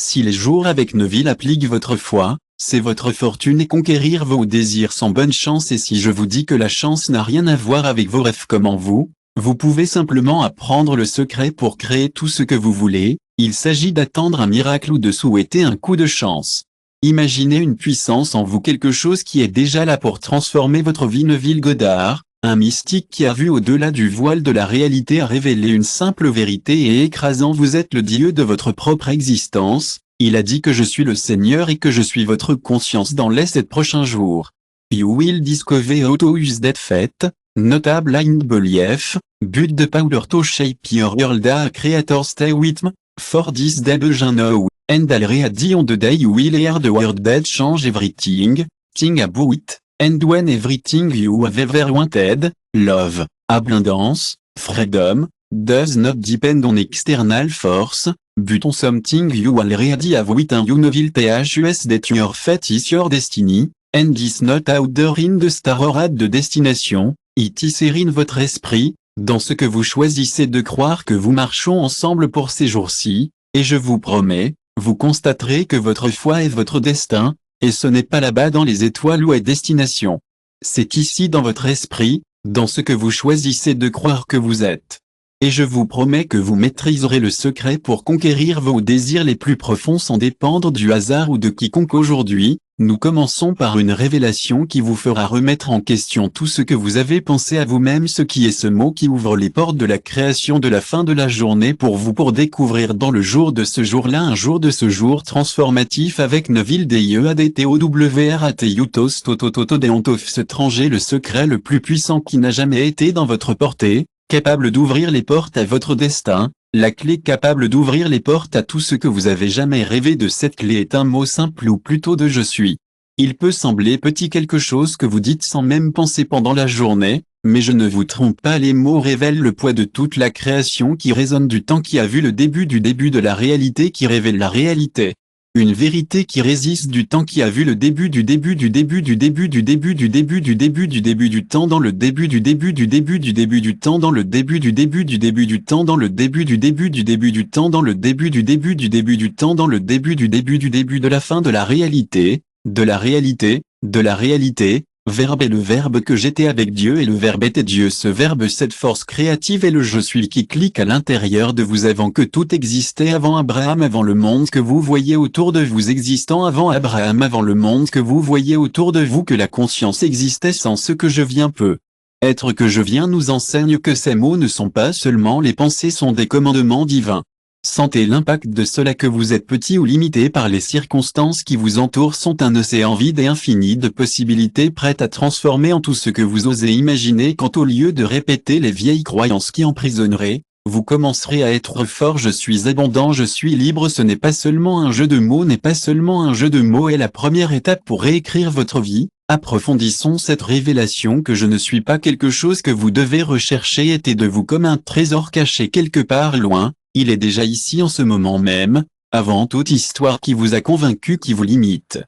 Si les jours avec Neville appliquent votre foi, c'est votre fortune et conquérir vos désirs sans bonne chance. Et si je vous dis que la chance n'a rien à voir avec vos rêves comme en vous pouvez simplement apprendre le secret pour créer tout ce que vous voulez. Il s'agit d'attendre un miracle ou de souhaiter un coup de chance. Imaginez une puissance en vous, quelque chose qui est déjà là pour transformer votre vie. Neville Goddard, un mystique qui a vu au-delà du voile de la réalité, a révélé une simple vérité et écrasant: vous êtes le Dieu de votre propre existence. Il a dit que je suis le Seigneur et que je suis votre conscience dans les 7 prochains jours. You will discover how to use that faith, notable in belief, but the power to shape your world. A creator stay with me, for this day begin now, and already on the day you will hear the word that change everything, think about it, and when everything you have ever wanted, love, abundance, freedom, does not depend on external force, but on something you already have within you. Neville Thus that your fate is your destiny, and is not out there in the star or at the destination, it is here in votre esprit, dans ce que vous choisissez de croire. Que vous marchons ensemble pour ces jours-ci, et je vous promets, vous constaterez que votre foi est votre destin, et ce n'est pas là-bas dans les étoiles ou à destination. C'est ici dans votre esprit, dans ce que vous choisissez de croire que vous êtes. Et je vous promets que vous maîtriserez le secret pour conquérir vos désirs les plus profonds sans dépendre du hasard ou de quiconque. Aujourd'hui, nous commençons par une révélation qui vous fera remettre en question tout ce que vous avez pensé à vous-même. Ce qui est ce mot qui ouvre les portes de la création de la fin de la journée pour vous, pour découvrir dans le jour de ce jour-là un jour de ce jour transformatif avec Neville Deatewratutos Totototodeontof étranger, le secret le plus puissant qui n'a jamais été dans votre portée, capable d'ouvrir les portes à votre destin, la clé capable d'ouvrir les portes à tout ce que vous avez jamais rêvé. De cette clé est un mot simple, ou plutôt de je suis. Il peut sembler petit, quelque chose que vous dites sans même penser pendant la journée, mais je ne vous trompe pas, les mots révèlent le poids de toute la création qui résonne du temps qui a vu le début du début de la réalité qui révèle la réalité. Une vérité qui résiste du temps qui a vu le début du début du début du début du début du début du début du début du temps dans le début du début du début du début du temps dans le début du début du début du temps dans le début du début du début du temps dans le début du début du début du temps dans le début du début du début de la fin de la réalité, de la réalité, de la réalité. Verbe est le verbe que j'étais avec Dieu et le verbe était Dieu. Ce verbe, cette force créative est le je suis qui clique à l'intérieur de vous avant que tout existait, avant Abraham, avant le monde que vous voyez autour de vous existant avant Abraham, avant le monde que vous voyez autour de vous, que la conscience existait sans ce que je viens peut. Être que je viens nous enseigne que ces mots ne sont pas seulement les pensées, sont des commandements divins. Sentez l'impact de cela, que vous êtes petit ou limité par les circonstances qui vous entourent, sont un océan vide et infini de possibilités prêtes à transformer en tout ce que vous osez imaginer. Quand au lieu de répéter les vieilles croyances qui emprisonneraient, vous commencerez à être fort. Je suis abondant, je suis libre. Ce n'est pas seulement un jeu de mots, n'est pas seulement un jeu de mots, est la première étape pour réécrire votre vie. Approfondissons cette révélation que je ne suis pas quelque chose que vous devez rechercher, était de vous comme un trésor caché quelque part loin. Il est déjà ici en ce moment même, avant toute histoire qui vous a convaincu, qui vous limite.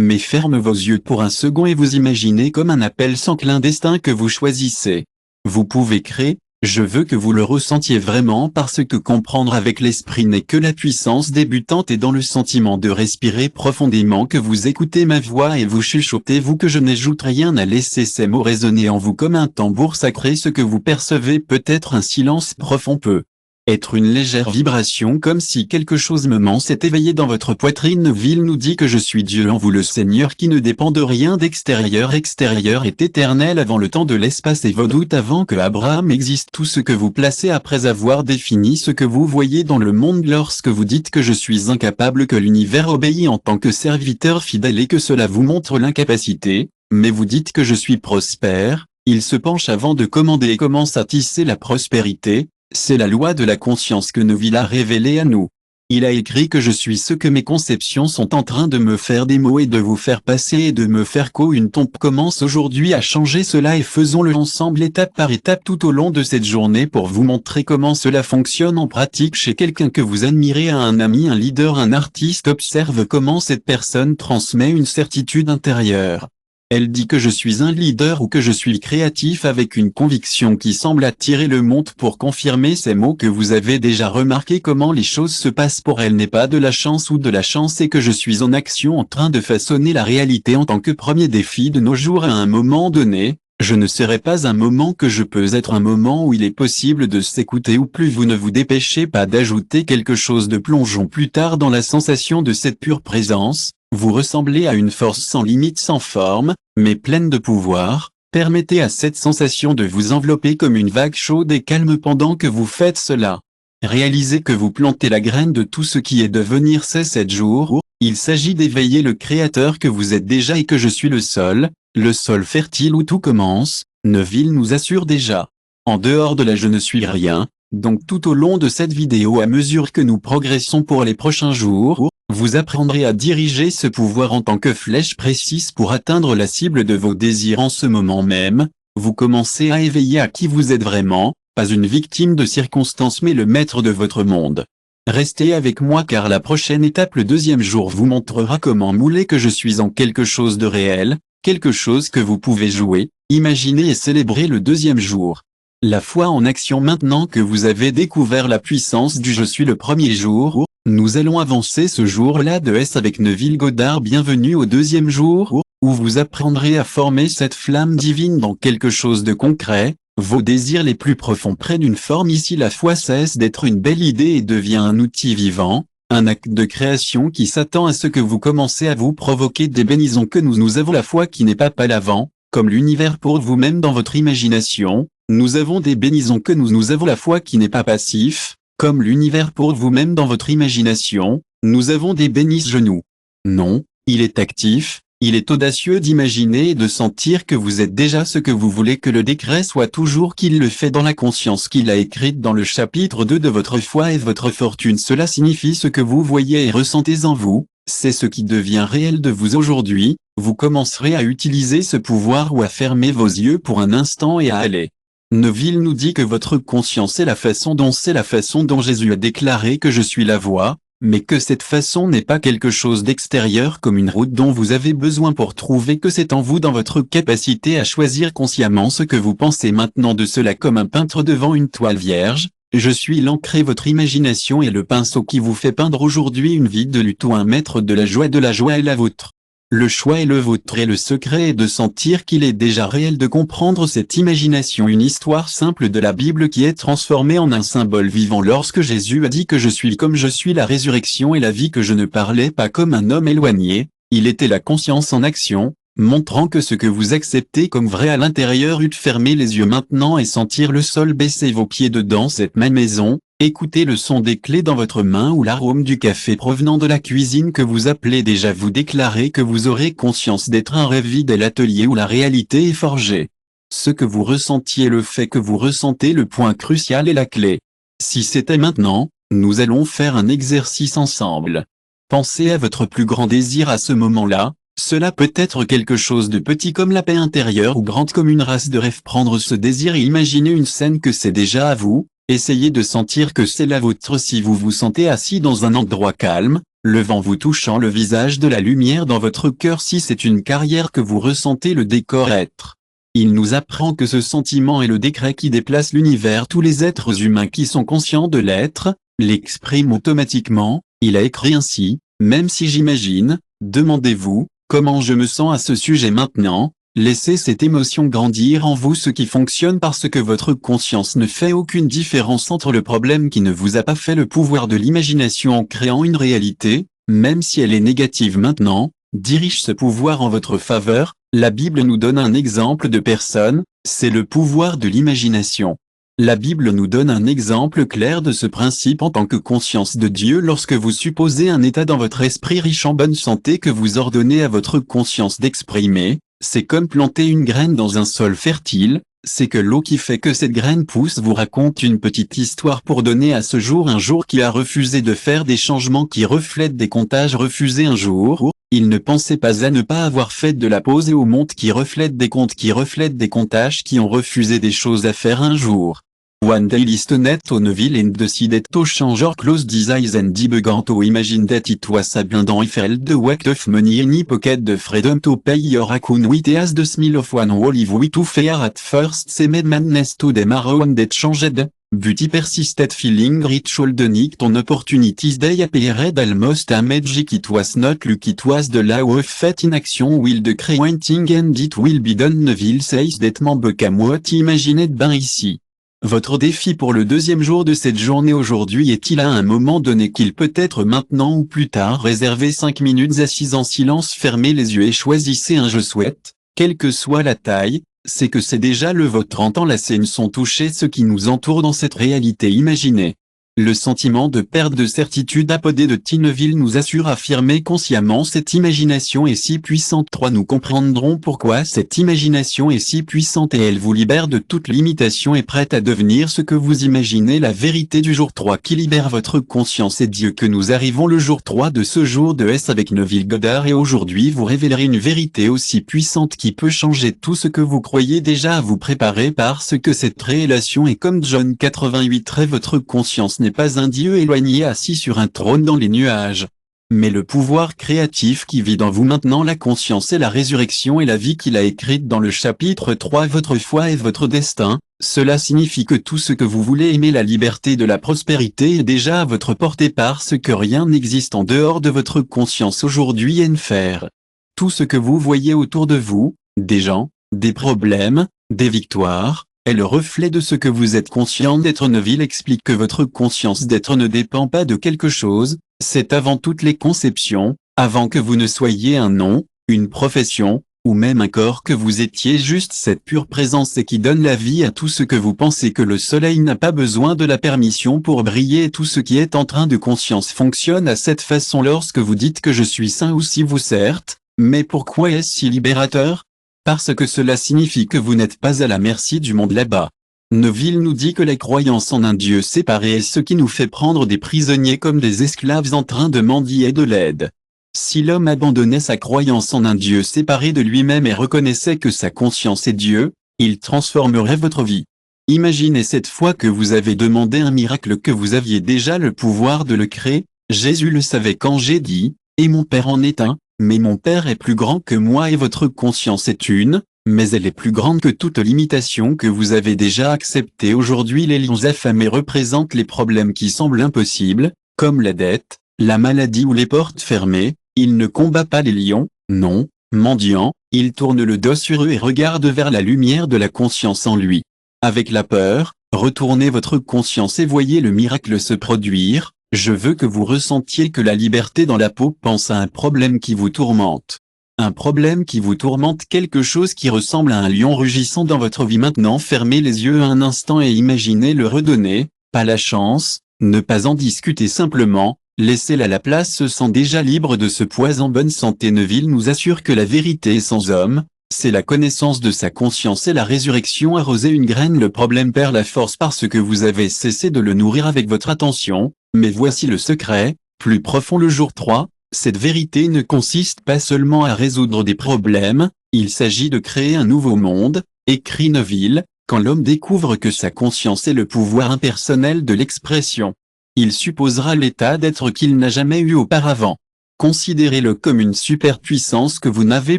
Mais ferme vos yeux pour un second et vous imaginez comme un appel sans clandestin que vous choisissez. Vous pouvez créer, je veux que vous le ressentiez vraiment, parce que comprendre avec l'esprit n'est que la puissance débutante, et dans le sentiment de respirer profondément que vous écoutez ma voix et vous chuchotez-vous que je n'ajoute rien à laisser ces mots résonner en vous comme un tambour sacré. Ce que vous percevez peut être un silence profond, peut être une légère vibration, comme si quelque chose moment s'est éveillé dans votre poitrine. Neville nous dit que je suis Dieu en vous, le Seigneur qui ne dépend de rien d'extérieur. Extérieur est éternel avant le temps de l'espace et vos doutes avant que Abraham existe. Tout ce que vous placez après avoir défini ce que vous voyez dans le monde. Lorsque vous dites que je suis incapable, que l'univers obéit en tant que serviteur fidèle et que cela vous montre l'incapacité, mais vous dites que je suis prospère, il se penche avant de commander et commence à tisser la prospérité. C'est la loi de la conscience que Neville a révélée à nous. Il a écrit que je suis ce que mes conceptions sont en train de me faire des mots et de vous faire passer et de me faire une tombe commence aujourd'hui à changer cela, et faisons-le ensemble étape par étape tout au long de cette journée pour vous montrer comment cela fonctionne en pratique chez quelqu'un que vous admirez, à un ami, un leader, un artiste. Observe comment cette personne transmet une certitude intérieure. Elle dit que je suis un leader ou que je suis créatif avec une conviction qui semble attirer le monde pour confirmer ces mots que vous avez déjà remarqué comment les choses se passent pour elle n'est pas de la chance ou de la chance et que je suis en action en train de façonner la réalité en tant que premier défi de nos jours à un moment donné. Je ne serai pas un moment que je peux être un moment où il est possible de s'écouter ou plus vous ne vous dépêchez pas d'ajouter quelque chose de plongeons plus tard dans la sensation de cette pure présence. Vous ressemblez à une force sans limite sans forme, mais pleine de pouvoir. Permettez à cette sensation de vous envelopper comme une vague chaude et calme pendant que vous faites cela. Réalisez que vous plantez la graine de tout ce qui est devenir ces 7 jours. Il s'agit d'éveiller le Créateur que vous êtes déjà et que je suis le sol fertile où tout commence. Neville nous assure déjà. En dehors de là je ne suis rien. Donc tout au long de cette vidéo à mesure que nous progressons pour les prochains jours, vous apprendrez à diriger ce pouvoir en tant que flèche précise pour atteindre la cible de vos désirs en ce moment même. Vous commencez à éveiller à qui vous êtes vraiment, pas une victime de circonstances mais le maître de votre monde. Restez avec moi car la prochaine étape le 2e jour vous montrera comment mouler que je suis en quelque chose de réel, quelque chose que vous pouvez jouer, imaginer et célébrer le 2e jour. La foi en action maintenant que vous avez découvert la puissance du je suis le 1er jour, nous allons avancer ce jour-là de S avec Neville Goddard. Bienvenue au 2e jour, où vous apprendrez à former cette flamme divine dans quelque chose de concret, vos désirs les plus profonds près d'une forme. Ici la foi cesse d'être une belle idée et devient un outil vivant, un acte de création qui s'attend à ce que vous commencez à vous provoquer des bénisons que nous avons la foi qui n'est pas l'avant, comme l'univers pour vous-même dans votre imagination. Nous avons des bénisons que nous avons la foi qui n'est pas passif, comme l'univers pour vous-même dans votre imagination. Nous avons des bénisses genoux. Non, il est actif, il est audacieux d'imaginer et de sentir que vous êtes déjà ce que vous voulez que le décret soit toujours qu'il le fait dans la conscience qu'il a écrite dans le chapitre 2 de votre foi et votre fortune. Cela signifie ce que vous voyez et ressentez en vous, c'est ce qui devient réel de vous aujourd'hui. Vous commencerez à utiliser ce pouvoir ou à fermer vos yeux pour un instant et à aller. Neville nous dit que votre conscience est la façon dont Jésus a déclaré que je suis la voie, mais que cette façon n'est pas quelque chose d'extérieur comme une route dont vous avez besoin pour trouver que c'est en vous dans votre capacité à choisir consciemment ce que vous pensez maintenant de cela comme un peintre devant une toile vierge. Je suis l'encre, votre imagination et le pinceau qui vous fait peindre aujourd'hui une vie de lutte ou un maître de la joie est la vôtre. Le choix est le vôtre et le secret est de sentir qu'il est déjà réel, de comprendre cette imagination, une histoire simple de la Bible qui est transformée en un symbole vivant lorsque Jésus a dit que je suis comme je suis la résurrection et la vie, que je ne parlais pas comme un homme éloigné, il était la conscience en action, montrant que ce que vous acceptez comme vrai à l'intérieur eût fermer les yeux maintenant et sentir le sol baisser vos pieds dedans cette même maison. Écoutez le son des clés dans votre main ou l'arôme du café provenant de la cuisine que vous appelez déjà. Vous déclarez que vous aurez conscience d'être un rêve vide et l'atelier où la réalité est forgée. Ce que vous ressentiez, le fait que vous ressentez, le point crucial est la clé. Si c'était maintenant, nous allons faire un exercice ensemble. Pensez à votre plus grand désir à ce moment-là. Cela peut être quelque chose de petit comme la paix intérieure ou grande comme une race de rêve. Prendre ce désir et imaginer une scène que c'est déjà à vous. Essayez de sentir que c'est la vôtre. Si vous vous sentez assis dans un endroit calme, le vent vous touchant le visage, de la lumière dans votre cœur. Si c'est une carrière que vous ressentez, le décor être. Il nous apprend que ce sentiment est le décret qui déplace l'univers. Tous les êtres humains qui sont conscients de l'être, l'expriment automatiquement. Il a écrit ainsi, même si j'imagine, demandez-vous, comment je me sens à ce sujet maintenant. Laissez cette émotion grandir en vous, ce qui fonctionne parce que votre conscience ne fait aucune différence entre le problème qui ne vous a pas fait. Le pouvoir de l'imagination en créant une réalité, même si elle est négative maintenant, dirige ce pouvoir en votre faveur. La Bible nous donne un exemple de personne, c'est le pouvoir de l'imagination. La Bible nous donne un exemple clair de ce principe en tant que conscience de Dieu. Lorsque vous supposez un état dans votre esprit riche en bonne santé que vous ordonnez à votre conscience d'exprimer, c'est comme planter une graine dans un sol fertile, c'est que l'eau qui fait que cette graine pousse vous raconte une petite histoire pour donner à ce jour un jour qui a refusé de faire des changements qui reflètent des comptages refusés un jour où il ne pensait pas à ne pas avoir fait de la pause et au monde qui reflète des comptes qui reflètent des comptages qui ont refusé des choses à faire un jour. One day listenet to Neville and decided to change or close his eyes and he began to imagine that it was abundant he felt the weight of money in his pocket the freedom to pay your raccoon with as the smell of one olive with to fair at first seemed madness to them around that changed, but he persisted feeling rich all the night on opportunities they appeared almost a magic it was not luck it was the law of fate in action will the creating and it will be done Neville says that man became what he imagined ben ici. Votre défi pour le deuxième jour de cette journée aujourd'hui est-il à un moment donné qu'il peut être maintenant ou plus tard réservez 5 minutes assis en silence fermez les yeux et choisissez un je souhaite, quelle que soit la taille, c'est que c'est déjà le vôtre entend la scène sont touchés ce qui nous entoure dans cette réalité imaginée. Le sentiment de perte de certitude apodé de Tineville nous assure affirmer consciemment cette imagination est si puissante. 3. Nous comprendrons pourquoi cette imagination est si puissante et elle vous libère de toute limitation et prête à devenir ce que vous imaginez la vérité du jour 3 qui libère votre conscience et Dieu que nous arrivons le jour 3 de ce jour de S avec Neville Goddard et aujourd'hui vous révélerez une vérité aussi puissante qui peut changer tout ce que vous croyez déjà à vous préparer parce que cette révélation est comme John 88 votre conscience n'est pas un Dieu éloigné assis sur un trône dans les nuages, mais le pouvoir créatif qui vit dans vous maintenant la conscience et la résurrection et la vie qu'il a écrite dans le chapitre 3 votre foi et votre destin, cela signifie que tout ce que vous voulez aimer la liberté de la prospérité est déjà à votre portée parce que rien n'existe en dehors de votre conscience aujourd'hui et faire. Tout ce que vous voyez autour de vous, des gens, des problèmes, des victoires, est le reflet de ce que vous êtes conscient d'être. Neville explique que votre conscience d'être ne dépend pas de quelque chose, c'est avant toutes les conceptions, avant que vous ne soyez un nom, une profession, ou même un corps que vous étiez juste cette pure présence et qui donne la vie à tout ce que vous pensez que le soleil n'a pas besoin de la permission pour briller et tout ce qui est en train de conscience fonctionne à cette façon lorsque vous dites que je suis sain ou si vous certes, mais pourquoi est-ce si libérateur? Parce que cela signifie que vous n'êtes pas à la merci du monde là-bas. Neville nous dit que la croyance en un Dieu séparé est ce qui nous fait prendre des prisonniers comme des esclaves en train de mendier de l'aide. Si l'homme abandonnait sa croyance en un Dieu séparé de lui-même et reconnaissait que sa conscience est Dieu, il transformerait votre vie. Imaginez cette fois que vous avez demandé un miracle que vous aviez déjà le pouvoir de le créer, Jésus le savait quand j'ai dit, et mon Père en est un. Mais mon Père est plus grand que moi et votre conscience est une, mais elle est plus grande que toute limitation que vous avez déjà acceptée aujourd'hui. Les lions affamés représentent les problèmes qui semblent impossibles, comme la dette, la maladie ou les portes fermées. Il ne combat pas les lions, non, mendiant, il tourne le dos sur eux et regarde vers la lumière de la conscience en lui. Avec la peur, retournez votre conscience et voyez le miracle se produire. Je veux que vous ressentiez que la liberté dans la peau pense à un problème qui vous tourmente. Un problème qui vous tourmente, quelque chose qui ressemble à un lion rugissant dans votre vie maintenant. Fermez les yeux un instant et imaginez le redonner, pas la chance, ne pas en discuter simplement, laissez-la la place se sent déjà libre de ce poids en bonne santé. Neville nous assure que la vérité est sans homme, c'est la connaissance de sa conscience et la résurrection. Arroser une graine, le problème perd la force parce que vous avez cessé de le nourrir avec votre attention. Mais voici le secret, plus profond le jour 3, cette vérité ne consiste pas seulement à résoudre des problèmes, il s'agit de créer un nouveau monde, écrit Neville, quand l'homme découvre que sa conscience est le pouvoir impersonnel de l'expression. Il supposera l'état d'être qu'il n'a jamais eu auparavant. Considérez-le comme une superpuissance que vous n'avez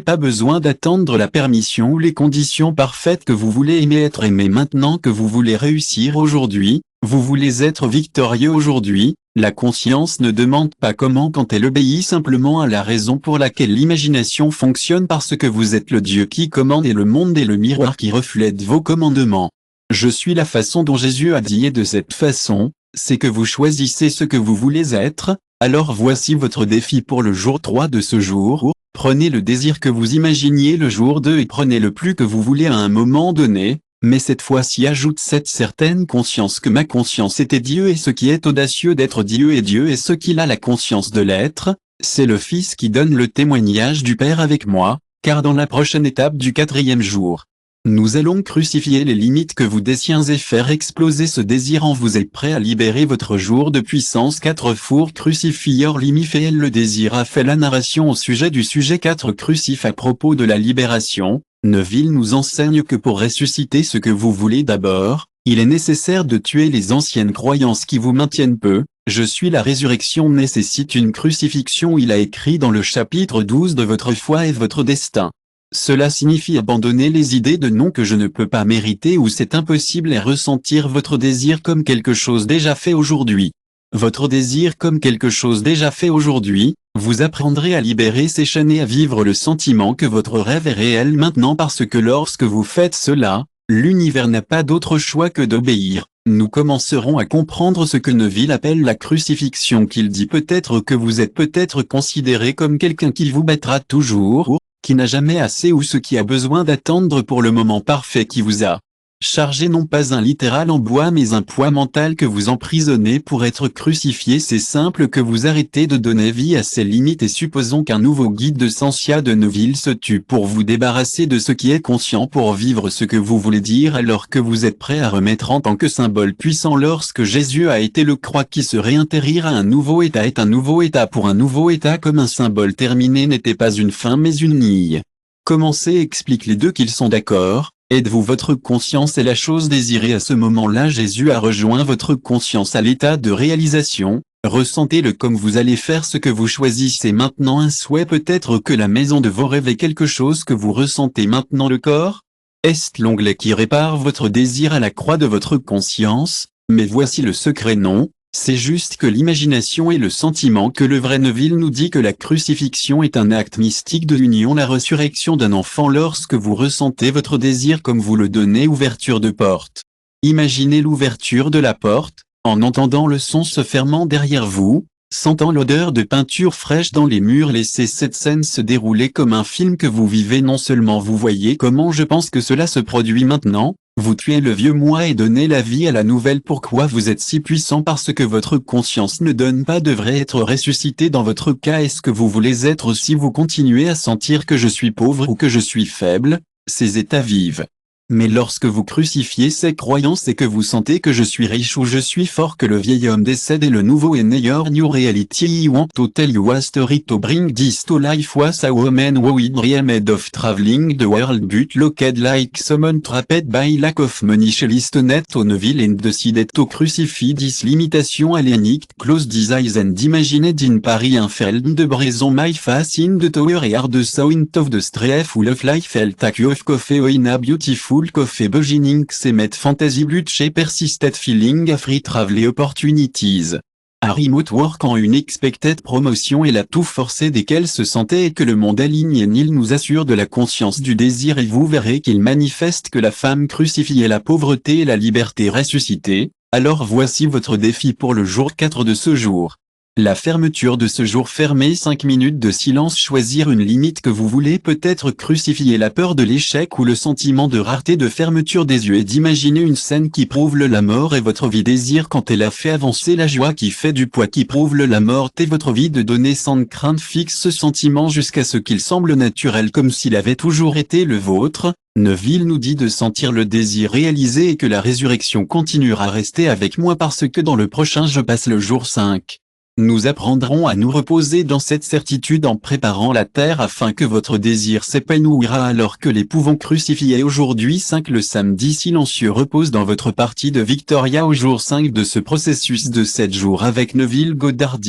pas besoin d'attendre la permission ou les conditions parfaites que vous voulez aimer être aimé maintenant que vous voulez réussir aujourd'hui, vous voulez être victorieux aujourd'hui, la conscience ne demande pas comment quand elle obéit simplement à la raison pour laquelle l'imagination fonctionne parce que vous êtes le Dieu qui commande et le monde est le miroir qui reflète vos commandements. Je suis la façon dont Jésus a dit et de cette façon, c'est que vous choisissez ce que vous voulez être. Alors voici votre défi pour le jour 3 de ce jour. Prenez le désir que vous imaginiez le jour 2 et prenez le plus que vous voulez à un moment donné, mais cette fois-ci ajoute cette certaine conscience que ma conscience était Dieu et ce qui est audacieux d'être Dieu et Dieu est ce qu'il a la conscience de l'être, c'est le Fils qui donne le témoignage du Père avec moi, car dans la prochaine étape du 4e jour, nous allons crucifier les limites que vous désirez et faire exploser ce désir en vous êtes prêt à libérer votre jour de puissance 4 four crucifieur limiféel le désir a fait la narration au sujet du sujet 4 crucif à propos de la libération. Neville nous enseigne que pour ressusciter ce que vous voulez d'abord, Il est nécessaire de tuer les anciennes croyances qui vous maintiennent peu. Je suis la résurrection nécessite une crucifixion. Il a écrit dans le chapitre 12 de votre foi et votre destin. Cela signifie abandonner les idées de non que je ne peux pas mériter ou c'est impossible et ressentir votre désir comme quelque chose déjà fait aujourd'hui. Votre désir comme quelque chose déjà fait aujourd'hui, vous apprendrez à libérer ces chaînes et à vivre le sentiment que votre rêve est réel maintenant parce que lorsque vous faites cela, l'univers n'a pas d'autre choix que d'obéir. Nous commencerons à comprendre ce que Neville appelle la crucifixion qu'il dit peut-être que vous êtes peut-être considéré comme quelqu'un qui vous battra toujours, qui n'a jamais assez ou ce qui a besoin d'attendre pour le moment parfait qui vous a chargé non pas un littéral en bois mais un poids mental que vous emprisonnez pour être crucifié. C'est simple que vous arrêtez de donner vie à ces limites et supposons qu'un nouveau guide de Sensia de Neville se tue pour vous débarrasser de ce qui est conscient pour vivre ce que vous voulez dire alors que vous êtes prêt à remettre en tant que symbole puissant lorsque Jésus a été le croix qui se réintérira un nouveau état est un nouveau état pour un nouveau état comme un symbole terminé n'était pas une fin mais une ligne. Commencez explique les deux qu'ils sont d'accord. Êtes-vous votre conscience est la chose désirée à ce moment-là Jésus a rejoint votre conscience à l'état de réalisation, ressentez-le comme vous allez faire ce que vous choisissez maintenant un souhait peut-être que la maison de vos rêves est quelque chose que vous ressentez maintenant le corps. Est l'onglet qui répare votre désir à la croix de votre conscience, mais voici le secret non. C'est juste que l'imagination et le sentiment que le vrai Neville nous dit que la crucifixion est un acte mystique de l'union la résurrection d'un enfant lorsque vous ressentez votre désir comme vous le donnez ouverture de porte. Imaginez l'ouverture de la porte, en entendant le son se fermant derrière vous, sentant l'odeur de peinture fraîche dans les murs laissez cette scène se dérouler comme un film que vous vivez non seulement vous voyez comment je pense que cela se produit maintenant, vous tuez le vieux moi et donnez la vie à la nouvelle. Pourquoi vous êtes si puissant? Parce que votre conscience ne donne pas devrait être ressuscité dans votre cas. Est-ce que vous voulez être si vous continuez à sentir que je suis pauvre ou que je suis faible? Ces états vivent. Mais lorsque vous crucifiez ces croyances et que vous sentez que je suis riche ou je suis fort que le vieil homme décède et le nouveau est your new reality I want to tell you a story to bring this to life was a woman who dreamed of traveling the world but looked like someone trapped by lack of money she listened to Neville and decided to crucify this limitation alienic closed his eyes and imagined in Paris un feld de braison my face in the tower et the sound of the street full of life felt a cup of coffee in a beautiful coffee beginning met fantasy blutche persisted feeling a free travel opportunities. A remote work en une expected promotion et la tout forcée desquelles se sentait et que le monde aligne et il nous assure de la conscience du désir et vous verrez qu'il manifeste que la femme crucifiée la pauvreté et la liberté ressuscitée. Alors voici votre défi pour le jour 4 de ce jour. La fermeture de ce jour fermé 5 minutes de silence choisir une limite que vous voulez peut-être crucifier la peur de l'échec ou le sentiment de rareté de fermeture des yeux et d'imaginer une scène qui prouve la mort et votre vie désir quand elle a fait avancer la joie qui fait du poids qui prouve la mort et votre vie de donner sans crainte fixe ce sentiment jusqu'à ce qu'il semble naturel comme s'il avait toujours été le vôtre. Neville nous dit de sentir le désir réalisé et que la résurrection continuera à rester avec moi parce que dans le prochain je passe le jour 5. Nous apprendrons à nous reposer dans cette certitude en préparant la terre afin que votre désir s'épanouira alors que les pouvons crucifier aujourd'hui 5 le samedi silencieux repose dans votre partie de Victoria au jour 5 de ce processus de 7 jours avec Neville Goddard.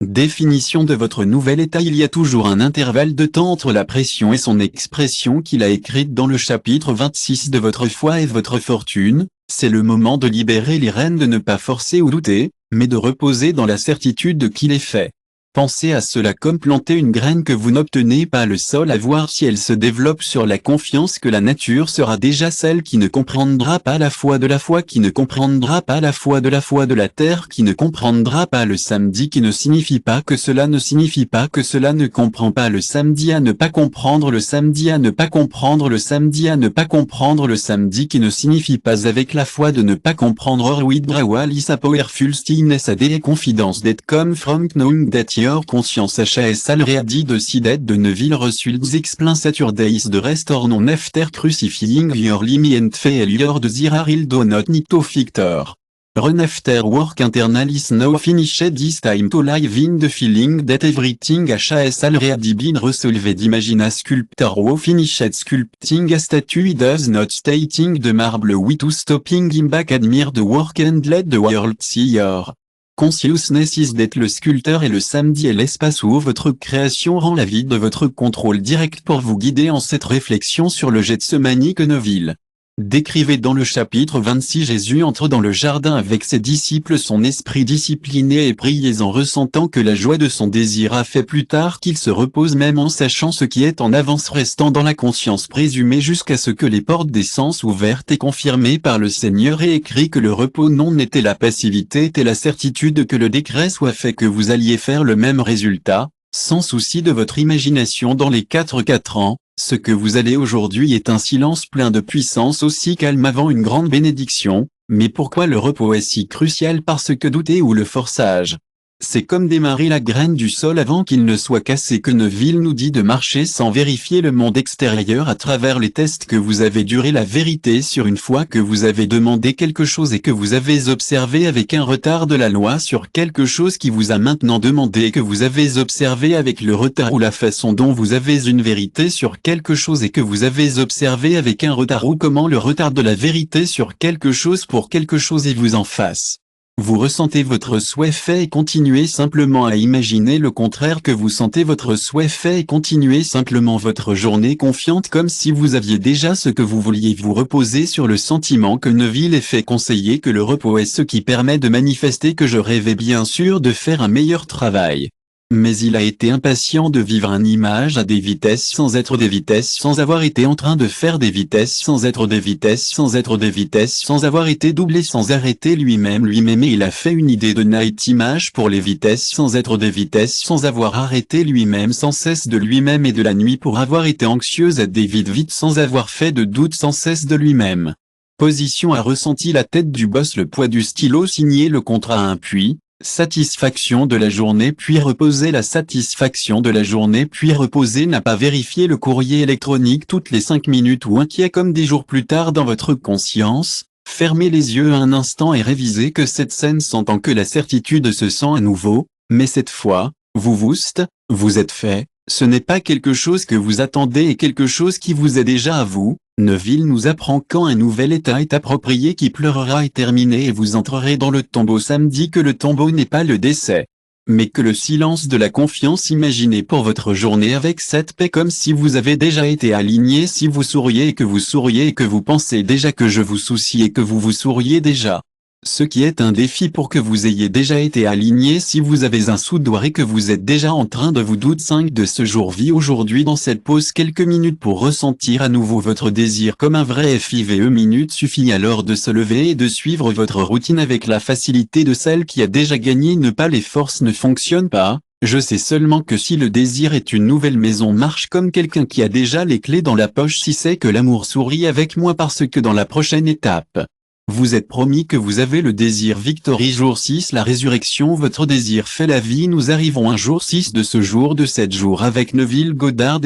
Définition de votre nouvel état. Il y a toujours un intervalle de temps entre la pression et son expression qu'il a écrite dans le chapitre 26 de votre foi et votre fortune. C'est le moment de libérer les rênes de ne pas forcer ou douter, mais de reposer dans la certitude qu'il est fait. Pensez à cela comme planter une graine que vous n'obtenez pas le sol à voir si elle se développe sur la confiance que la nature sera déjà celle qui ne comprendra pas la foi de la foi qui ne comprendra pas la foi de la terre qui ne comprendra pas le samedi qui ne signifie pas que cela ne signifie pas que cela ne comprend pas le samedi à ne pas comprendre le samedi à ne pas comprendre le samedi à ne pas comprendre le samedi qui ne signifie pas avec la foi de ne pas comprendre with Drawal is a powerful stillness a day confidence that come from knowing that your conscience HAS already decided de Neville results explain Saturdays de restore non after crucifying your limit and failure de Ziraril do not need to Victor. Run after work internal is now finished. It's time to live in the feeling that everything has already been resolved. Imagine a sculptor who finished sculpting a statue. He does not stating the marble way to stopping him back. Admire the work and let the world see your consciousness is that. Le sculpteur est le samedi et l'espace où votre création rend la vie de votre contrôle direct pour vous guider en cette réflexion sur le Gethsemane que Neville décrivait dans le chapitre 26. Jésus entre dans le jardin avec ses disciples, son esprit discipliné et priait en ressentant que la joie de son désir a fait plus tard qu'il se repose même en sachant ce qui est en avance, restant dans la conscience présumée jusqu'à ce que les portes des sens ouvertes et confirmées par le Seigneur aient écrit que le repos non était la passivité, était la certitude que le décret soit fait, que vous alliez faire le même résultat, sans souci de votre imagination dans les 4 ans. Ce que vous allez aujourd'hui est un silence plein de puissance, aussi calme avant une grande bénédiction. Mais pourquoi le repos est si crucial? Parce que douter ou le forçage, c'est comme démarrer la graine du sol avant qu'il ne soit cassé. Que Neville nous dit de marcher sans vérifier le monde extérieur à travers les tests que vous avez duré la vérité sur une fois que vous avez demandé quelque chose et que vous avez observé avec un retard de la loi sur quelque chose qui vous a maintenant demandé et que vous avez observé avec le retard ou la façon dont vous avez une vérité sur quelque chose et que vous avez observé avec un retard ou comment le retard de la vérité sur quelque chose pour quelque chose et vous en face. Vous ressentez votre souhait fait et continuez simplement à imaginer le contraire que vous sentez votre souhait fait et continuez simplement votre journée confiante comme si vous aviez déjà ce que vous vouliez. Vous reposez sur le sentiment que Neville ait fait conseiller que le repos est ce qui permet de manifester que je rêvais bien sûr de faire un meilleur travail. Mais il a été impatient de vivre une image à des vitesses sans être des vitesses, sans avoir été en train de faire des vitesses sans être des vitesses, sans être des vitesses, sans avoir été doublé, sans arrêter lui-même et il a fait une idée de night image pour les vitesses sans être des vitesses, sans avoir arrêté lui-même sans cesse de lui-même et de la nuit pour avoir été anxieuse à des vides sans avoir fait de doute sans cesse de lui-même. Position a ressenti la tête du boss, le poids du stylo, signé le contrat à un puits. Satisfaction de la journée puis reposer, la satisfaction de la journée puis reposer, n'a pas vérifié le courrier électronique toutes les 5 minutes ou inquiet comme des jours plus tard dans votre conscience, fermez les yeux un instant et révisez que cette scène sentant que la certitude se sent à nouveau, mais cette fois, vous êtes fait, ce n'est pas quelque chose que vous attendez et quelque chose qui vous est déjà à vous. Neville nous apprend quand un nouvel état est approprié qui pleurera est terminé et vous entrerez dans le tombeau samedi, que le tombeau n'est pas le décès, mais que le silence de la confiance. Imaginez pour votre journée avec cette paix comme si vous avez déjà été aligné, si vous souriez et que vous souriez et que vous pensez déjà que je vous soucie et que vous vous souriez déjà. Ce qui est un défi pour que vous ayez déjà été aligné si vous avez un soudoir et que vous êtes déjà en train de vous douter. 5 de ce jour. Vie aujourd'hui dans cette pause quelques minutes pour ressentir à nouveau votre désir comme un vrai FIVE. Minutes suffit alors de se lever et de suivre votre routine avec la facilité de celle qui a déjà gagné. Ne pas les forces ne fonctionnent pas. Je sais seulement que si le désir est une nouvelle maison, marche comme quelqu'un qui a déjà les clés dans la poche. Si c'est que l'amour sourit avec moi parce que dans la prochaine étape, vous êtes promis que vous avez le désir. Victory jour 6, la résurrection. Votre désir fait la vie. Nous arrivons un jour 6 de ce jour de 7 jours avec Neville Goddard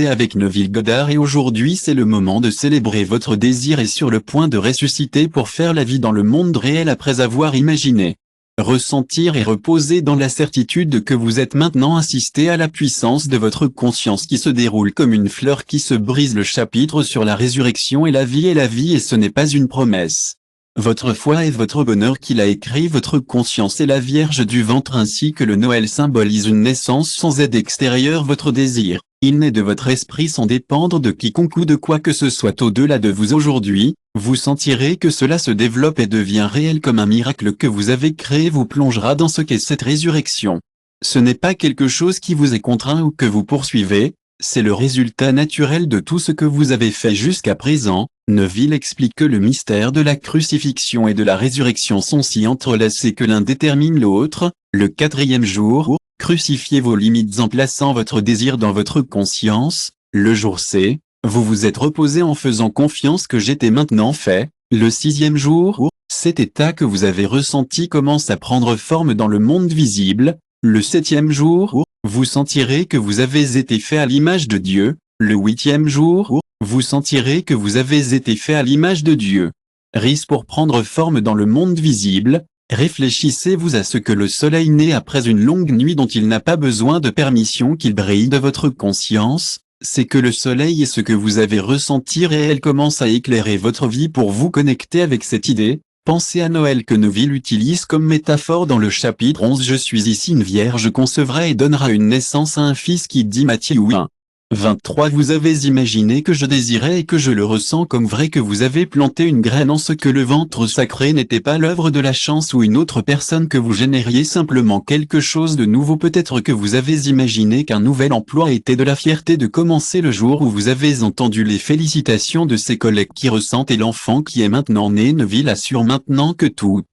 et aujourd'hui c'est le moment de célébrer. Votre désir est sur le point de ressusciter pour faire la vie dans le monde réel après avoir imaginé, ressentir et reposer dans la certitude que vous êtes maintenant. Assisté à la puissance de votre conscience qui se déroule comme une fleur qui se brise. Le chapitre sur la résurrection et la vie et ce n'est pas une promesse. Votre foi est votre bonheur qu'il a écrit. Votre conscience est la Vierge du ventre ainsi que le Noël symbolise une naissance sans aide extérieure. Votre désir, il naît de votre esprit sans dépendre de quiconque ou de quoi que ce soit au-delà de vous. Aujourd'hui, vous sentirez que cela se développe et devient réel comme un miracle que vous avez créé vous plongera dans ce qu'est cette résurrection. Ce n'est pas quelque chose qui vous est contraint ou que vous poursuivez, c'est le résultat naturel de tout ce que vous avez fait jusqu'à présent. Neville explique que le mystère de la crucifixion et de la résurrection sont si entrelacés que l'un détermine l'autre. Le 4e jour, crucifiez vos limites en plaçant votre désir dans votre conscience. Le jour C, vous vous êtes reposé en faisant confiance que j'étais maintenant fait. Le 6e jour, cet état que vous avez ressenti commence à prendre forme dans le monde visible. Le 7e jour, vous sentirez que vous avez été fait à l'image de Dieu. Le 8e jour, vous sentirez que vous avez été fait à l'image de Dieu. Risque pour prendre forme dans le monde visible. Réfléchissez-vous à ce que le soleil naît après une longue nuit dont il n'a pas besoin de permission qu'il brille de votre conscience, c'est que le soleil est ce que vous avez ressenti réel commence à éclairer votre vie pour vous connecter avec cette idée. Pensez à Noël que Neville utilise comme métaphore dans le chapitre 11. Je suis ici une vierge concevra et donnera une naissance à un fils qui dit Matthieu 1. 23. Vous avez imaginé que je désirais et que je le ressens comme vrai que vous avez planté une graine en ce que le ventre sacré n'était pas l'œuvre de la chance ou une autre personne que vous génériez simplement quelque chose de nouveau. Peut-être que vous avez imaginé qu'un nouvel emploi était de la fierté de commencer le jour où vous avez entendu les félicitations de ses collègues qui ressentent et l'enfant qui est maintenant né. Neville assure maintenant que toute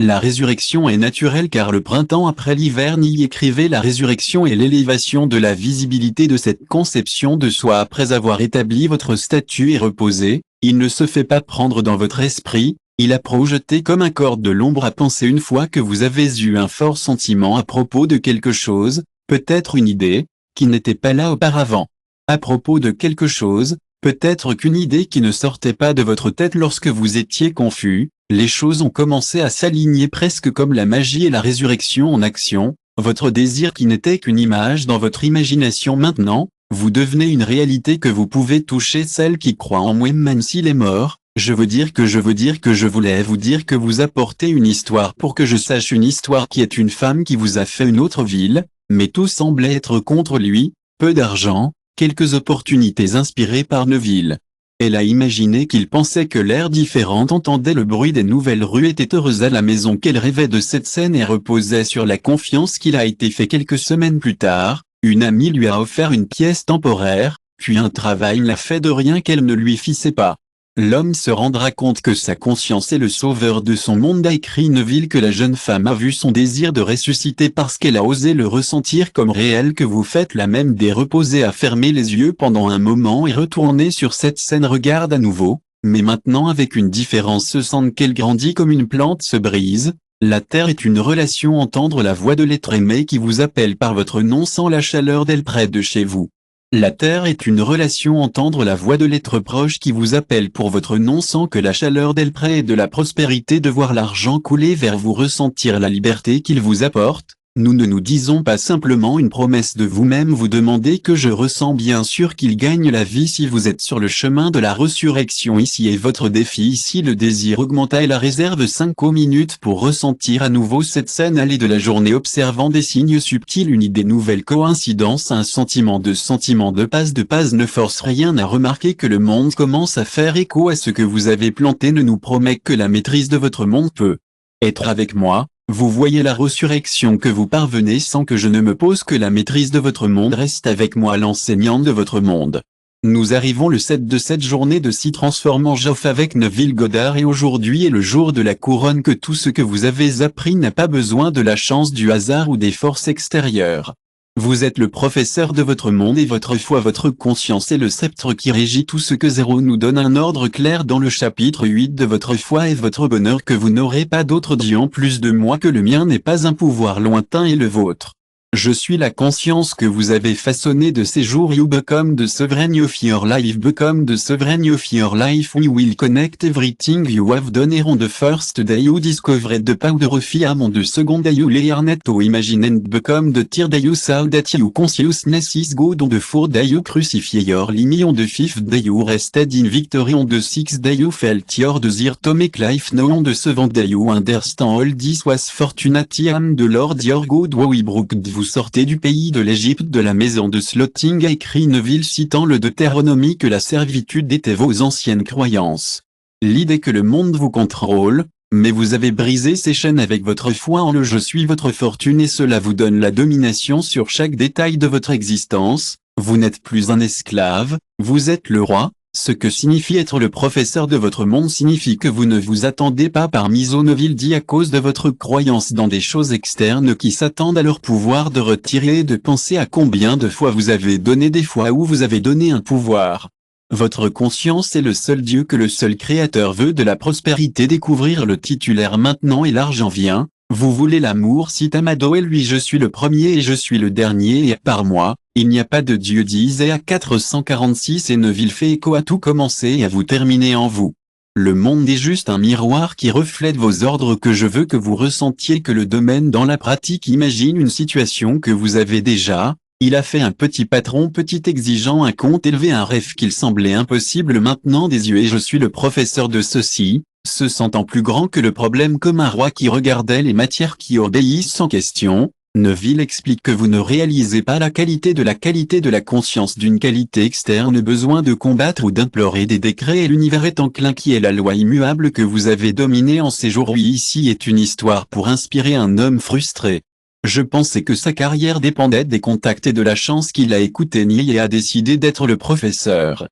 la résurrection est naturelle car le printemps après l'hiver n'y écrivait la résurrection et l'élévation de la visibilité de cette conception de soi après avoir établi votre statut et reposé, il ne se fait pas prendre dans votre esprit, il a projeté comme un corps de l'ombre à penser une fois que vous avez eu un fort sentiment à propos de quelque chose, peut-être une idée, qui n'était pas là auparavant. À propos de quelque chose, peut-être qu'une idée qui ne sortait pas de votre tête lorsque vous étiez confus, les choses ont commencé à s'aligner presque comme la magie et la résurrection en action, votre désir qui n'était qu'une image dans votre imagination maintenant, vous devenez une réalité que vous pouvez toucher celle qui croit en moi même s'il est mort, je voulais vous dire que vous apportez une histoire pour que je sache une histoire qui est une femme qui vous a fait une autre ville, mais tout semblait être contre lui, peu d'argent, quelques opportunités inspirées par Neville. Elle a imaginé qu'il pensait que l'air différent entendait le bruit des nouvelles rues était heureuse à la maison qu'elle rêvait de cette scène et reposait sur la confiance qu'il a été fait quelques semaines plus tard, une amie lui a offert une pièce temporaire, puis un travail l'a fait de rien qu'elle ne lui fissait pas. L'homme se rendra compte que sa conscience est le sauveur de son monde a écrit Neville que la jeune femme a vu son désir de ressusciter parce qu'elle a osé le ressentir comme réel que vous faites la même des reposer à fermer les yeux pendant un moment et retourner sur cette scène regarde à nouveau, mais maintenant avec une différence se sent qu'elle grandit comme une plante se brise, la terre est une relation entendre la voix de l'être aimé qui vous appelle par votre nom sans la chaleur d'elle près de chez vous. La terre est une relation entendre la voix de l'être proche qui vous appelle pour votre nom sans que la chaleur d'elle près et de la prospérité de voir l'argent couler vers vous ressentir la liberté qu'il vous apporte. Nous ne nous disons pas simplement une promesse de vous-même vous demandez que je ressens bien sûr qu'il gagne la vie si vous êtes sur le chemin de la résurrection ici est votre défi ici le désir augmenta et la réserve 5 minutes pour ressentir à nouveau cette scène aller de la journée observant des signes subtils une idée nouvelle coïncidence un sentiment de passe ne force rien à remarquer que le monde commence à faire écho à ce que vous avez planté ne nous promet que la maîtrise de votre monde peut être avec moi. Vous voyez la résurrection que vous parvenez sans que je ne me pose que la maîtrise de votre monde reste avec moi l'enseignante de votre monde. Nous arrivons le 7 de cette journée de si transformant Joff avec Neville Goddard et aujourd'hui est le jour de la couronne que tout ce que vous avez appris n'a pas besoin de la chance du hasard ou des forces extérieures. Vous êtes le professeur de votre monde et votre foi votre conscience est le sceptre qui régit tout ce que Zéro nous donne un ordre clair dans le chapitre 8 de votre foi et votre bonheur que vous n'aurez pas d'autre Dieu en plus de moi que le mien n'est pas un pouvoir lointain et le vôtre. Je suis la conscience que vous avez façonnée de ces jours you become the sovereign of your life become the sovereign of your life we will connect everything you have done on the first day you discovered the power of am on the second day you learned to imagine and become the third day you saw that your consciousness is God on the fourth day you crucify your limit on the fifth day you rested in victory on the sixth day you felt your desire to make life now on the seventh day you understand all this was fortunate I am the Lord your God we broke vous sortez du pays de l'Égypte de la maison de Slotting a écrit Neville citant le Deutéronomie que la servitude était vos anciennes croyances. L'idée que le monde vous contrôle, mais vous avez brisé ces chaînes avec votre foi en le je suis votre fortune et cela vous donne la domination sur chaque détail de votre existence, vous n'êtes plus un esclave, vous êtes le roi. Ce que signifie être le professeur de votre monde signifie que vous ne vous attendez pas par Neville dit à cause de votre croyance dans des choses externes qui s'attendent à leur pouvoir de retirer et de penser à combien de fois vous avez donné des fois où vous avez donné un pouvoir. Votre conscience est le seul Dieu que le seul Créateur veut de la prospérité découvrir le titulaire maintenant et l'argent vient. Vous voulez l'amour si Tamado et lui je suis le premier et je suis le dernier et par moi, il n'y a pas de Dieu dit Isaiah 446 et Neville fait écho à tout commencer et à vous terminer en vous. Le monde est juste un miroir qui reflète vos ordres que je veux que vous ressentiez que le domaine dans la pratique imagine une situation que vous avez déjà. Il a fait un petit patron petit exigeant un compte élevé un rêve qu'il semblait impossible maintenant des yeux et je suis le professeur de ceci, se sentant plus grand que le problème comme un roi qui regardait les matières qui obéissent sans question. Neville explique que vous ne réalisez pas la qualité de la conscience d'une qualité externe besoin de combattre ou d'implorer des décrets et l'univers est enclin qui est la loi immuable que vous avez dominée en ces jours. Oui, ici est une histoire pour inspirer un homme frustré. Je pensais que sa carrière dépendait des contacts et de la chance qu'il a écouté nier et a décidé d'être le professeur.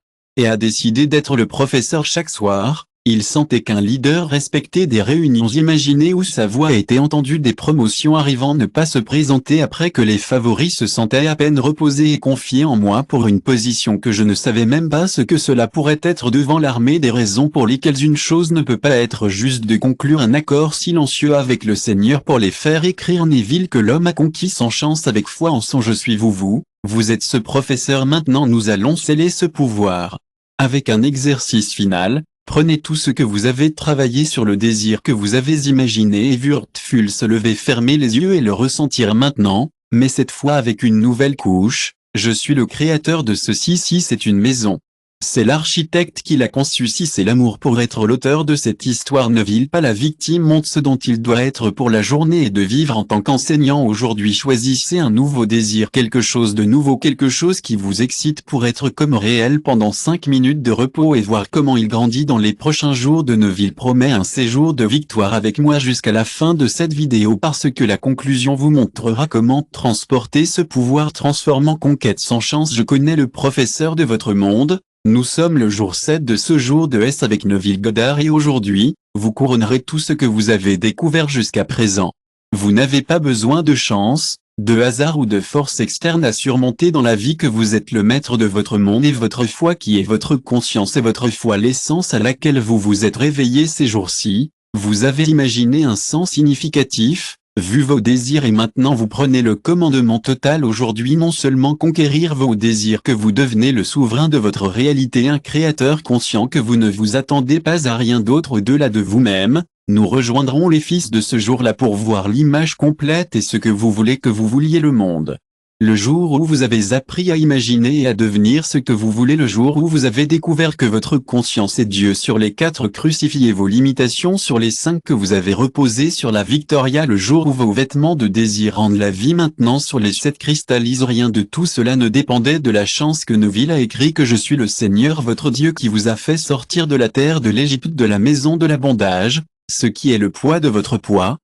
Chaque soir. Il sentait qu'un leader respectait des réunions imaginées où sa voix était entendue des promotions arrivant ne pas se présenter après que les favoris se sentaient à peine reposés et confiés en moi pour une position que je ne savais même pas ce que cela pourrait être devant l'armée des raisons pour lesquelles une chose ne peut pas être juste de conclure un accord silencieux avec le Seigneur pour les faire écrire Neville que l'homme a conquis sans chance avec foi en son je suis vous êtes ce professeur maintenant nous allons sceller ce pouvoir. Avec un exercice final. Prenez tout ce que vous avez travaillé sur le désir que vous avez imaginé et Wurtful se lever fermer les yeux et le ressentir maintenant, mais cette fois avec une nouvelle couche, je suis le créateur de ceci si c'est une maison. C'est l'architecte qui l'a conçu si c'est l'amour pour être l'auteur de cette histoire Neville pas la victime montre ce dont il doit être pour la journée et de vivre en tant qu'enseignant aujourd'hui choisissez un nouveau désir quelque chose de nouveau quelque chose qui vous excite pour être comme réel pendant 5 minutes de repos et voir comment il grandit dans les prochains jours de Neville promet un séjour de victoire avec moi jusqu'à la fin de cette vidéo parce que la conclusion vous montrera comment transporter ce pouvoir transformant conquête sans chance je connais le professeur de votre monde. Nous sommes le jour 7 de ce jour de S avec Neville Goddard et aujourd'hui, vous couronnerez tout ce que vous avez découvert jusqu'à présent. Vous n'avez pas besoin de chance, de hasard ou de force externe à surmonter dans la vie que vous êtes le maître de votre monde et votre foi qui est votre conscience et votre foi l'essence à laquelle vous vous êtes réveillé ces jours-ci, vous avez imaginé un sens significatif, vu vos désirs et maintenant vous prenez le commandement total aujourd'hui non seulement conquérir vos désirs que vous devenez le souverain de votre réalité un créateur conscient que vous ne vous attendez pas à rien d'autre au-delà de vous-même, nous rejoindrons les fils de ce jour-là pour voir l'image complète et ce que vous voulez que vous vouliez le monde. Le jour où vous avez appris à imaginer et à devenir ce que vous voulez le jour où vous avez découvert que votre conscience est Dieu sur les 4 crucifiés vos limitations sur les 5 que vous avez reposées sur la Victoria le jour où vos vêtements de désir rendent la vie maintenant sur les 7 cristallisent rien de tout cela ne dépendait de la chance que Neville a écrit que je suis le Seigneur votre Dieu qui vous a fait sortir de la terre de l'Égypte de la maison de la bondage, ce qui est le poids de votre poids,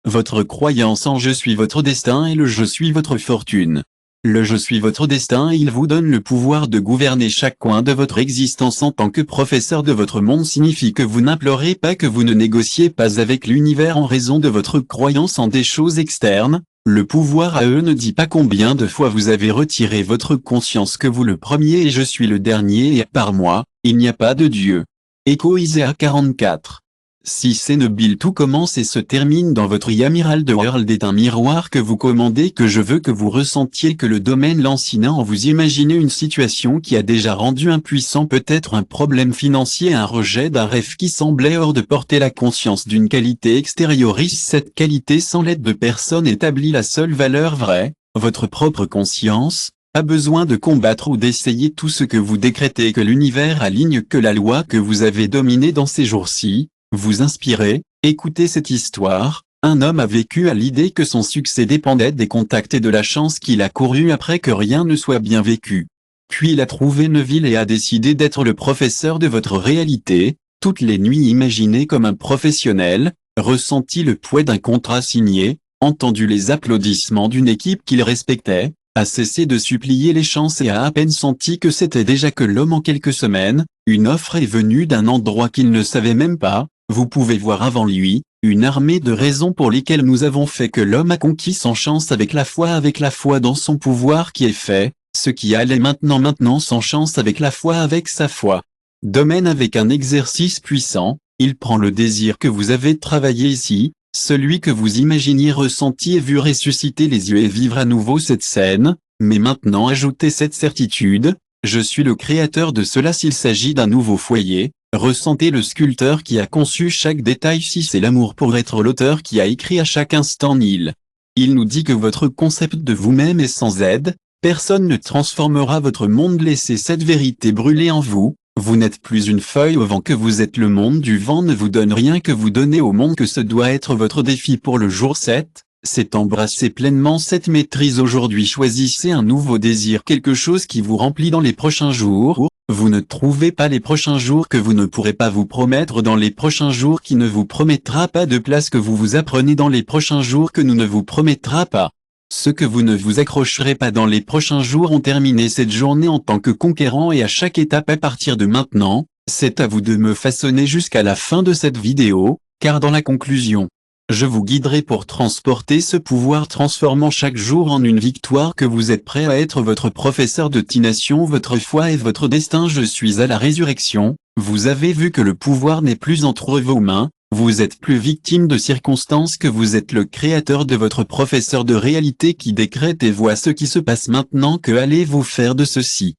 Votre croyance en je suis votre destin et le je suis votre fortune. Le je suis votre destin et il vous donne le pouvoir de gouverner chaque coin de votre existence en tant que professeur de votre monde signifie que vous n'implorez pas que vous ne négociez pas avec l'univers en raison de votre croyance en des choses externes, le pouvoir à eux ne dit pas combien de fois vous avez retiré votre conscience que vous le premier et je suis le dernier et par moi, il n'y a pas de Dieu. Écho Isaïe 44. Si c'est Neville tout commence et se termine dans votre Amiral de World est un miroir que vous commandez que je veux que vous ressentiez que le domaine lancinant vous imaginez une situation qui a déjà rendu impuissant peut-être un problème financier un rejet d'un rêve qui semblait hors de portée la conscience d'une qualité extériorise cette qualité sans l'aide de personne établit la seule valeur vraie, votre propre conscience, pas besoin de combattre ou d'essayer tout ce que vous décrétez que l'univers aligne que la loi que vous avez dominée dans ces jours-ci. Vous inspirez, écoutez cette histoire, un homme a vécu à l'idée que son succès dépendait des contacts et de la chance qu'il a couru après que rien ne soit bien vécu. Puis il a trouvé Neville et a décidé d'être le professeur de votre réalité, toutes les nuits imaginé comme un professionnel, ressenti le poids d'un contrat signé, entendu les applaudissements d'une équipe qu'il respectait, a cessé de supplier les chances et a à peine senti que c'était déjà que l'homme en quelques semaines, une offre est venue d'un endroit qu'il ne savait même pas. Vous pouvez voir avant lui, une armée de raisons pour lesquelles nous avons fait que l'homme a conquis sans chance avec la foi dans son pouvoir qui est fait, ce qui allait maintenant sans chance avec la foi avec sa foi. Domaine avec un exercice puissant, il prend le désir que vous avez travaillé ici, celui que vous imaginiez ressenti et vu ressusciter les yeux et vivre à nouveau cette scène, mais maintenant ajoutez cette certitude, Je suis le créateur de cela s'il s'agit d'un nouveau foyer. Ressentez le sculpteur qui a conçu chaque détail si c'est l'amour pour être l'auteur qui a écrit à chaque instant Nil. Il nous dit que votre concept de vous-même est sans aide, personne ne transformera votre monde, laissez cette vérité brûler en vous. Vous n'êtes plus une feuille au vent, que vous êtes le monde du vent ne vous donne rien que vous donnez au monde, que ce doit être votre défi pour le jour 7. C'est embrasser pleinement cette maîtrise aujourd'hui. Choisissez un nouveau désir, quelque chose qui vous remplit dans les prochains jours. Vous ne trouvez pas les prochains jours que vous ne pourrez pas vous promettre dans les prochains jours, qui ne vous promettra pas de place que vous vous apprenez dans les prochains jours que nous ne vous promettra pas. Ce que vous ne vous accrocherez pas dans les prochains jours ont terminé cette journée en tant que conquérant, et à chaque étape à partir de maintenant, c'est à vous de me façonner jusqu'à la fin de cette vidéo, car dans la conclusion, je vous guiderai pour transporter ce pouvoir transformant chaque jour en une victoire, que vous êtes prêt à être votre professeur de destination, votre foi et votre destin. Je suis à la résurrection. Vous avez vu que le pouvoir n'est plus entre vos mains, vous êtes plus victime de circonstances que vous êtes le créateur de votre professeur de réalité qui décrète et voit ce qui se passe maintenant. Que allez-vous faire de ceci?